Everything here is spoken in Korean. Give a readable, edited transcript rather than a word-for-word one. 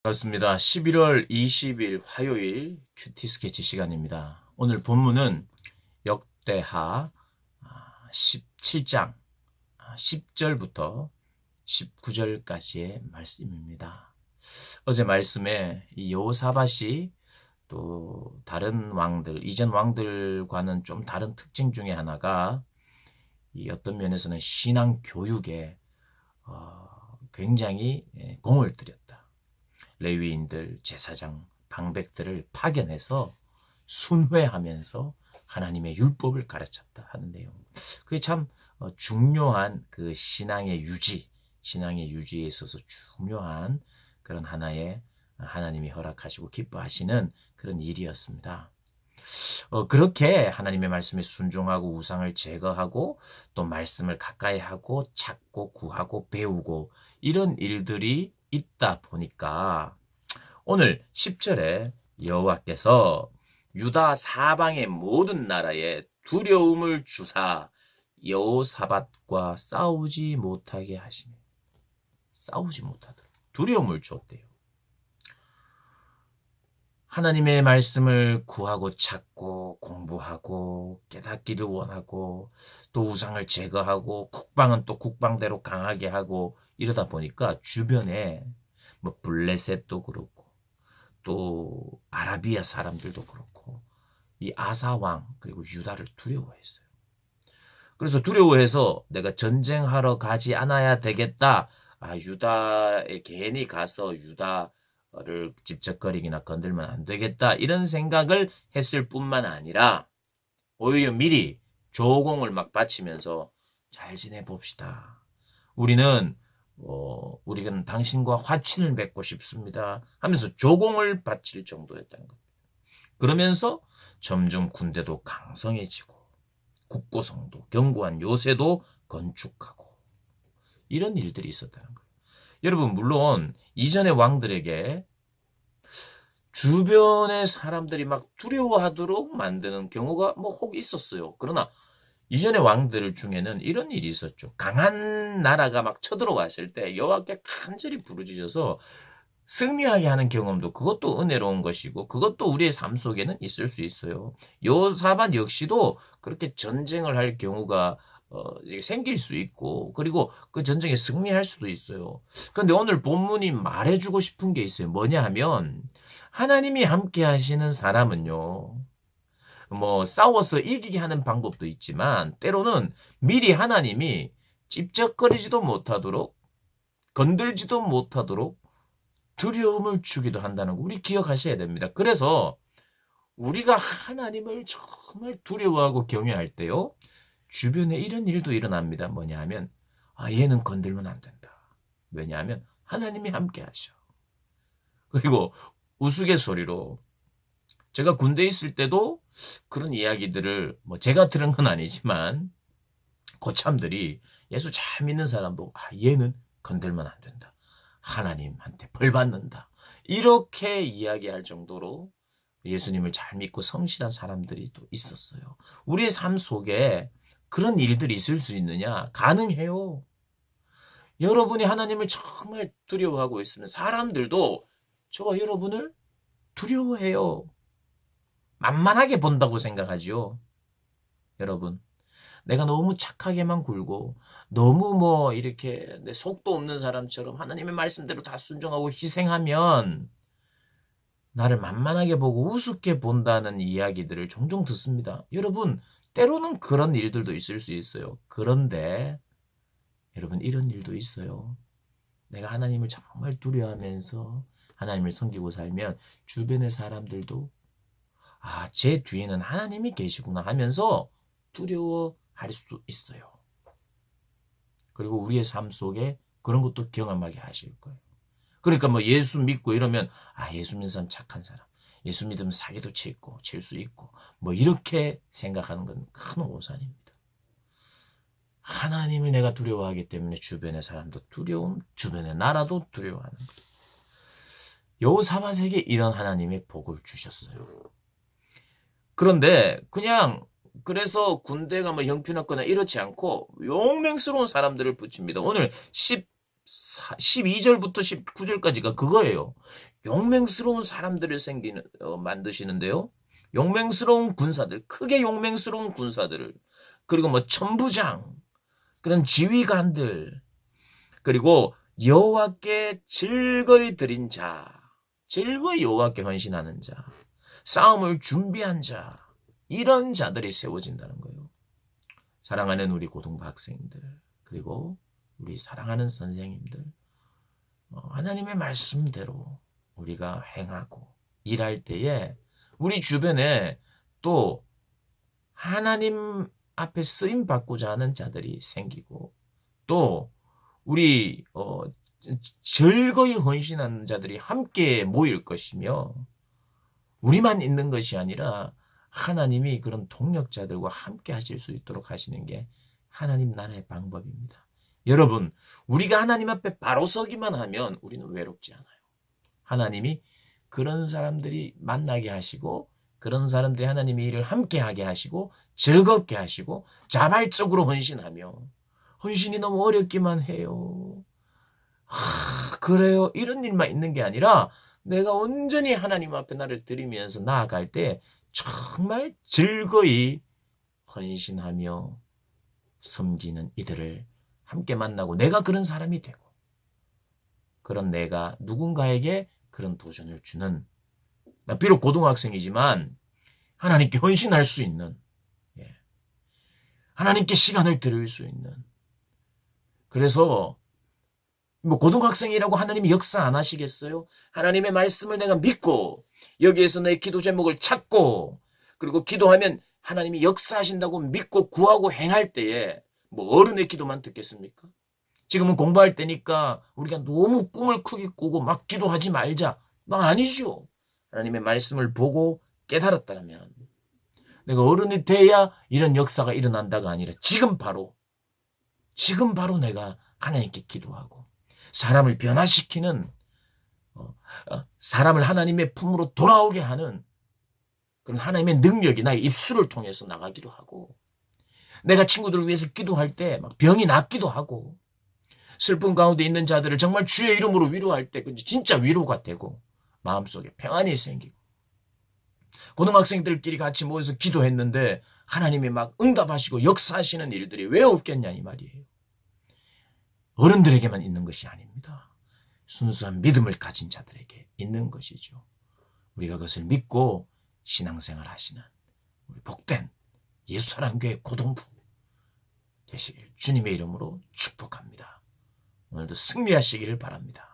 반갑습니다. 11월 20일 화요일 큐티 스케치 시간입니다. 오늘 본문은 역대하 17장 10절부터 19절까지의 말씀입니다. 어제 말씀에 이 여호사밧이 또 다른 왕들, 이전 왕들과는 좀 다른 특징 중에 하나가 이 어떤 면에서는 신앙 교육에 굉장히 공을 들였다. 레위인들, 제사장, 방백들을 파견해서 순회하면서 하나님의 율법을 가르쳤다 하는 내용. 그게 참 중요한 그 신앙의 유지에 있어서 중요한 그런 하나의 하나님이 허락하시고 기뻐하시는 그런 일이었습니다. 그렇게 하나님의 말씀에 순종하고 우상을 제거하고 또 말씀을 가까이 하고 찾고 구하고 배우고 이런 일들이 있다 보니까 오늘 10절에 여호와께서 유다 사방의 모든 나라에 두려움을 주사 여호사밧과 싸우지 못하게 하시며 싸우지 못하도록 두려움을 줬대요. 하나님의 말씀을 구하고 찾고 공부하고 깨닫기를 원하고 또 우상을 제거하고 국방은 또 국방대로 강하게 하고 이러다 보니까 주변에 뭐 블레셋도 그렇고 또 아라비아 사람들도 그렇고 이 아사 왕 그리고 유다를 두려워했어요. 그래서 두려워해서 내가 전쟁하러 가지 않아야 되겠다. 유다에 괜히 가서 유다를 집적거리기나 건들면 안 되겠다. 이런 생각을 했을 뿐만 아니라 오히려 미리 조공을 막 바치면서 잘 지내봅시다. 우리는 당신과 화친을 맺고 싶습니다. 하면서 조공을 바칠 정도였다는 겁니다. 그러면서 점점 군대도 강성해지고 국고성도 견고한 요새도 건축하고 이런 일들이 있었다는 거예요. 여러분 물론 이전의 왕들에게 주변의 사람들이 막 두려워하도록 만드는 경우가 혹 있었어요. 그러나 이전의 왕들 중에는 이런 일이 있었죠. 강한 나라가 막 쳐들어왔을 때 여호와께 간절히 부르짖어서 승리하게 하는 경험도 그것도 은혜로운 것이고 그것도 우리의 삶 속에는 있을 수 있어요. 여호사밧 역시도 그렇게 전쟁을 할 경우가 생길 수 있고 그리고 그 전쟁에 승리할 수도 있어요. 그런데 오늘 본문이 말해주고 싶은 게 있어요. 뭐냐 하면 하나님이 함께 하시는 사람은요. 싸워서 이기게 하는 방법도 있지만 때로는 미리 하나님이 찝쩍거리지도 못하도록 건들지도 못하도록 두려움을 주기도 한다는 거 우리 기억하셔야 됩니다. 그래서 우리가 하나님을 정말 두려워하고 경외할 때요. 주변에 이런 일도 일어납니다. 뭐냐 하면 얘는 건들면 안 된다. 왜냐하면 하나님이 함께 하셔. 그리고 우스갯소리로 제가 군대에 있을 때도 그런 이야기들을 제가 들은 건 아니지만 고참들이 예수 잘 믿는 사람 보고 얘는 건들면 안 된다. 하나님한테 벌 받는다. 이렇게 이야기할 정도로 예수님을 잘 믿고 성실한 사람들이 또 있었어요. 우리의 삶 속에 그런 일들이 있을 수 있느냐? 가능해요. 여러분이 하나님을 정말 두려워하고 있으면 사람들도 저와 여러분을 두려워해요. 만만하게 본다고 생각하지요. 여러분, 내가 너무 착하게만 굴고 너무 이렇게 내 속도 없는 사람처럼 하나님의 말씀대로 다 순종하고 희생하면 나를 만만하게 보고 우습게 본다는 이야기들을 종종 듣습니다. 여러분, 때로는 그런 일들도 있을 수 있어요. 그런데 여러분, 이런 일도 있어요. 내가 하나님을 정말 두려워하면서 하나님을 섬기고 살면 주변의 사람들도 제 뒤에는 하나님이 계시구나 하면서 두려워할 수도 있어요. 그리고 우리의 삶 속에 그런 것도 경험하게 하실 거예요. 그러니까 예수 믿고 이러면 예수 믿는 사람 착한 사람. 예수 믿으면 사기도 칠 수 있고 이렇게 생각하는 건 큰 오산입니다. 하나님을 내가 두려워하기 때문에 주변의 사람도 주변의 나라도 두려워하는 거예요. 여호사밧에게 이런 하나님의 복을 주셨어요. 그런데 그래서 군대가 형편없거나 이렇지 않고 용맹스러운 사람들을 붙입니다. 오늘 12절부터 19절까지가 그거예요. 용맹스러운 사람들을 만드시는데요. 용맹스러운 군사들, 크게 용맹스러운 군사들을, 그리고 뭐 천부장, 그런 지휘관들, 그리고 여호와께 즐거이 드린 자, 즐거이 여호와께 헌신하는 자, 싸움을 준비한 자, 이런 자들이 세워진다는 거예요. 사랑하는 우리 고등부 학생들, 그리고 우리 사랑하는 선생님들, 하나님의 말씀대로 우리가 행하고 일할 때에 우리 주변에 또 하나님 앞에 쓰임 받고자 하는 자들이 생기고, 또 우리 즐거이 헌신하는 자들이 함께 모일 것이며, 우리만 있는 것이 아니라 하나님이 그런 동력자들과 함께 하실 수 있도록 하시는 게 하나님 나라의 방법입니다. 여러분, 우리가 하나님 앞에 바로 서기만 하면 우리는 외롭지 않아요. 하나님이 그런 사람들이 만나게 하시고, 그런 사람들이 하나님의 일을 함께 하게 하시고, 즐겁게 하시고, 자발적으로 헌신하며, 헌신이 너무 어렵기만 해요. 그래요. 이런 일만 있는 게 아니라 내가 온전히 하나님 앞에 나를 드리면서 나아갈 때 정말 즐거이 헌신하며 섬기는 이들을 함께 만나고, 내가 그런 사람이 되고, 그런 내가 누군가에게 그런 도전을 주는, 비록 고등학생이지만 하나님께 헌신할 수 있는, 하나님께 시간을 드릴 수 있는, 그래서 뭐 고등학생이라고 하나님이 역사 안 하시겠어요? 하나님의 말씀을 내가 믿고 여기에서 내 기도 제목을 찾고, 그리고 기도하면 하나님이 역사하신다고 믿고 구하고 행할 때에 뭐 어른의 기도만 듣겠습니까? 지금은 공부할 때니까 우리가 너무 꿈을 크게 꾸고 막 기도하지 말자, 막 아니죠. 하나님의 말씀을 보고 깨달았다면 내가 어른이 돼야 이런 역사가 일어난다가 아니라 지금 바로 내가 하나님께 기도하고 사람을 변화시키는, 사람을 하나님의 품으로 돌아오게 하는 그런 하나님의 능력이 나의 입술을 통해서 나가기도 하고, 내가 친구들을 위해서 기도할 때 막 병이 낫기도 하고, 슬픔 가운데 있는 자들을 정말 주의 이름으로 위로할 때 진짜 위로가 되고 마음속에 평안이 생기고, 고등학생들끼리 같이 모여서 기도했는데 하나님이 막 응답하시고 역사하시는 일들이 왜 없겠냐 이 말이에요. 어른들에게만 있는 것이 아닙니다. 순수한 믿음을 가진 자들에게 있는 것이죠. 우리가 그것을 믿고 신앙생활 하시는 우리 복된 예수사랑교회 고등부 되시길 주님의 이름으로 축복합니다. 오늘도 승리하시기를 바랍니다.